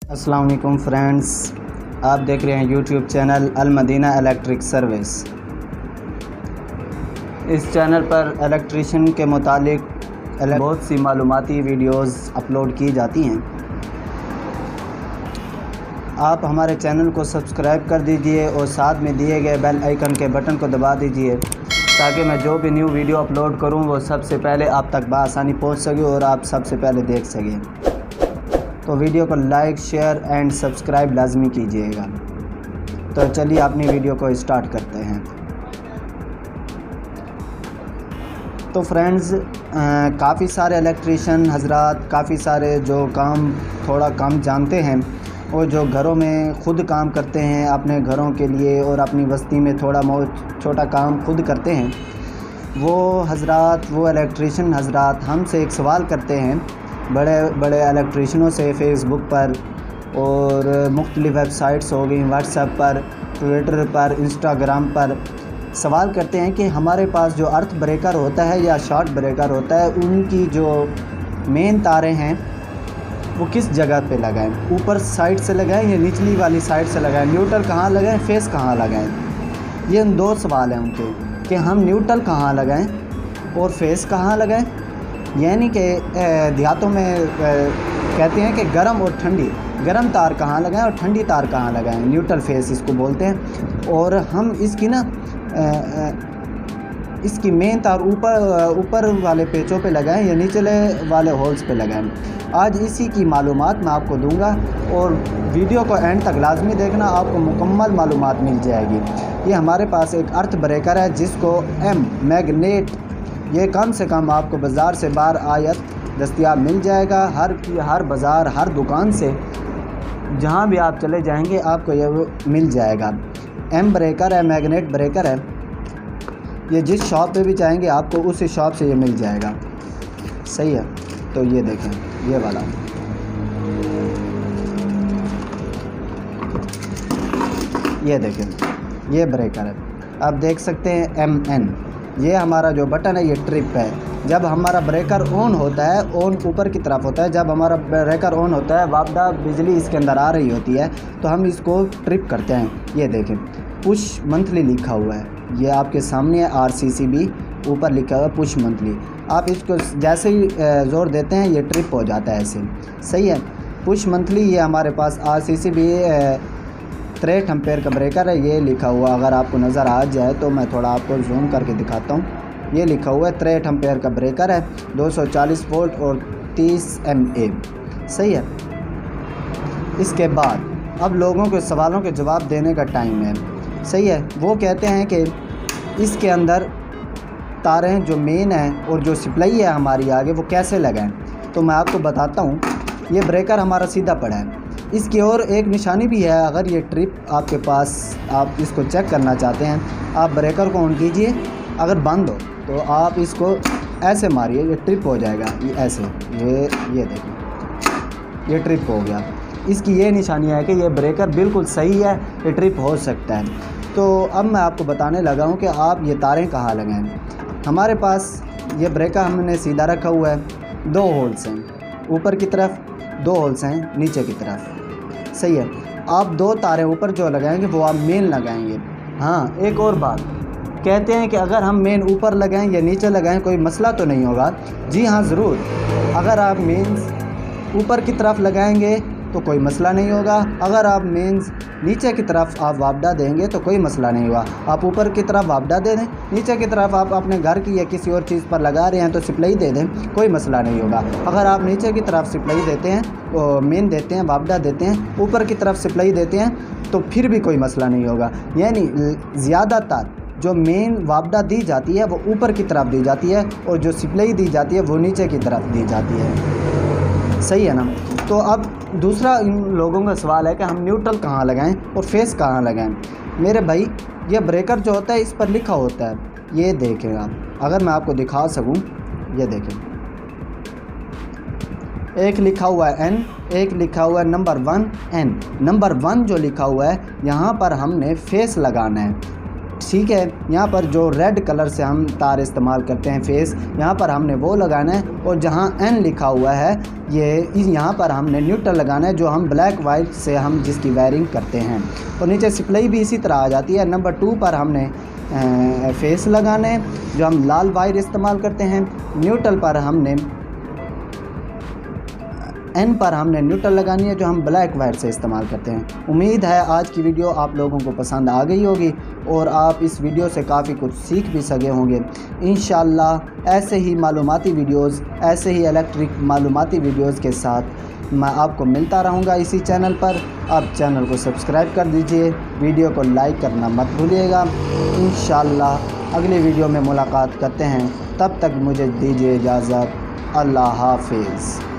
अस्सलाम वालेकुम फ्रेंड्स, आप देख रहे हैं यूट्यूब चैनल अल मदीना इलेक्ट्रिक सर्विस। इस चैनल पर इलेक्ट्रिशियन के मुतालिक बहुत सी मालूमाती वीडियोस अपलोड की जाती हैं। आप हमारे चैनल को सब्सक्राइब कर दीजिए और साथ में दिए गए बेल आइकन के बटन को दबा दीजिए ताकि मैं जो भी न्यू वीडियो अपलोड करूं वो सबसे पहले आप तक बआसानी पहुंच सके और आप सबसे पहले देख सकें। तो वीडियो को लाइक, शेयर एंड सब्सक्राइब लाजमी कीजिएगा। तो चलिए अपनी वीडियो को स्टार्ट करते हैं। तो फ्रेंड्स, काफ़ी सारे इलेक्ट्रिशियन हजरात, काफ़ी सारे जो काम थोड़ा कम जानते हैं और जो घरों में ख़ुद काम करते हैं अपने घरों के लिए और अपनी बस्ती में थोड़ा बहुत छोटा काम खुद करते हैं, वो इलेक्ट्रिशियन हजरात हमसे एक सवाल करते हैं बड़े बड़े इलेक्ट्रिशियनों से फेसबुक पर और मुख्तलिफ़ वेबसाइट्स हो गई, व्हाट्सएप पर, ट्विटर पर, इंस्टाग्राम पर सवाल करते हैं कि हमारे पास जो अर्थ ब्रेकर होता है या शॉर्ट ब्रेकर होता है उनकी जो मेन तारें हैं वो किस जगह पे लगाएं, ऊपर साइड से लगाएं या निचली वाली साइड से लगाएं, न्यूट्रल कहाँ लगाएं, फेस कहाँ लगाएं। ये दो सवाल हैं उनके कि हम न्यूट्रल कहाँ लगाएं और फेस कहाँ लगाएं। यानी कि देहातों में कहते हैं कि गर्म और ठंडी, गर्म तार कहाँ लगाएं और ठंडी तार कहाँ लगाएं, न्यूट्रल फेस इसको बोलते हैं। और हम इसकी इसकी मेन तार ऊपर वाले पेचों पे लगाएं या निचले वाले होल्स पे लगाएं। आज इसी की मालूमात मैं आपको दूंगा और वीडियो को एंड तक लाजमी देखना, आपको मुकम्मल मालूमात मिल जाएगी। ये हमारे पास एक अर्थ ब्रेकर है जिसको मैग्नेट, ये कम से कम आपको बाज़ार से बाहर आयत दस्तयाब मिल जाएगा। हर बाज़ार, हर दुकान से जहाँ भी आप चले जाएंगे आपको ये मिल जाएगा। ब्रेकर है, मैग्नेट ब्रेकर है। ये जिस शॉप पे भी चाहेंगे आपको उसी शॉप से ये मिल जाएगा। सही है। तो ये देखें, ये वाला ये देखें, ये ब्रेकर है। आप देख सकते हैं MN, ये हमारा जो बटन है ये ट्रिप है। जब हमारा ब्रेकर ऑन होता है, ऑन ऊपर की तरफ होता है, जब हमारा ब्रेकर ऑन होता है वापदा बिजली इसके अंदर आ रही होती है तो हम इसको ट्रिप करते हैं। ये देखें, पुश मंथली लिखा हुआ है, ये आपके सामने है। RCCB ऊपर लिखा हुआ है पुश मंथली। आप इसको जैसे ही ज़ोर देते हैं ये ट्रिप हो जाता है ऐसे। सही है। पुश मंथली ये हमारे पास RCCB 63 एम्पेयर का ब्रेकर है। ये लिखा हुआ, अगर आपको नज़र आ जाए तो मैं थोड़ा आपको जूम करके दिखाता हूँ। ये लिखा हुआ है 63 एम्पेयर का ब्रेकर है, 240 वोल्ट और 30 MA। सही है। इसके बाद अब लोगों के सवालों के जवाब देने का टाइम है। सही है। वो कहते हैं कि इसके अंदर तारें जो मेन हैं और जो सप्लाई है हमारी आगे वो कैसे लगाएं। तो मैं आपको बताता हूँ। ये ब्रेकर हमारा सीधा पड़ा है, इसकी और एक निशानी भी है। अगर ये ट्रिप आपके पास, आप इसको चेक करना चाहते हैं, आप ब्रेकर को ऑन कीजिए, अगर बंद हो तो आप इसको ऐसे मारिए, ये ट्रिप हो जाएगा। ये ऐसे, ये देखिए, ये ट्रिप हो गया। इसकी ये निशानी है कि ये ब्रेकर बिल्कुल सही है, ये ट्रिप हो सकता है। तो अब मैं आपको बताने लगा हूँ कि आप ये तारें कहाँ लगाएं। हमारे पास ये ब्रेकर हमने सीधा रखा हुआ है, 2 होल्स हैं, ऊपर की तरफ 2 होल्स हैं, नीचे की तरफ। सही है। आप 2 तारें ऊपर जो लगाएंगे वो आप मेन लगाएंगे। हाँ, एक और बात, कहते हैं कि अगर हम मेन ऊपर लगाएं या नीचे लगाएं कोई मसला तो नहीं होगा। जी हाँ, ज़रूर। अगर आप मेंस ऊपर की तरफ लगाएंगे तो कोई मसला नहीं होगा। अगर आप मेंस नीचे की तरफ आप वापडा देंगे तो कोई मसला नहीं होगा। आप ऊपर की तरफ वापडा दे दें, नीचे की तरफ आप अपने घर की या किसी और चीज़ पर लगा रहे हैं तो सप्लाई दे दें, कोई मसला नहीं होगा। अगर आप नीचे की तरफ सप्लाई देते हैं, मेन देते हैं, वापडा देते हैं, ऊपर की तरफ सप्लाई देते हैं तो फिर भी कोई मसला नहीं होगा। यानी ज़्यादातर जो मेन वापडा दी जाती है वो ऊपर की तरफ दी जाती है और जो सप्लाई दी जाती है वो नीचे की तरफ दी जाती है। सही है ना। तो अब दूसरा इन लोगों का सवाल है कि हम न्यूट्रल कहाँ लगाएं और फेस कहाँ लगाएं। मेरे भाई, ये ब्रेकर जो होता है इस पर लिखा होता है, ये देखें आप, अगर मैं आपको दिखा सकूं, ये देखें, एक लिखा हुआ है N, एक लिखा हुआ है नंबर 1 N। नंबर 1 जो लिखा हुआ है यहाँ पर हमने फेस लगाना है ठीक है। यहाँ पर जो रेड कलर से हम तार इस्तेमाल करते हैं फेस, यहाँ पर हमने वो लगाना है, और जहाँ N लिखा हुआ है यहाँ पर हमने न्यूट्रल लगाना है, जो हम ब्लैक वाइट से हम जिसकी वायरिंग करते हैं। और नीचे सप्लाई भी इसी तरह आ जाती है। नंबर 2 पर हमने फेस लगाने, जो हम लाल वायर इस्तेमाल करते हैं। न्यूट्रल पर हमने N पर हमने न्यूट्रल लगानी है, जो हम ब्लैक वायर से इस्तेमाल करते हैं। उम्मीद है आज की वीडियो आप लोगों को पसंद आ गई होगी और आप इस वीडियो से काफ़ी कुछ सीख भी सके होंगे। इंशाल्लाह ऐसे ही मालूमाती वीडियोस, ऐसे ही इलेक्ट्रिक मालूमाती वीडियोस के साथ मैं आपको मिलता रहूँगा इसी चैनल पर। आप चैनल को सब्सक्राइब कर दीजिए, वीडियो को लाइक करना मत भूलिएगा। इंशाल्लाह अगली वीडियो में मुलाकात करते हैं, तब तक मुझे दीजिए इजाज़त। अल्लाह हाफिज़।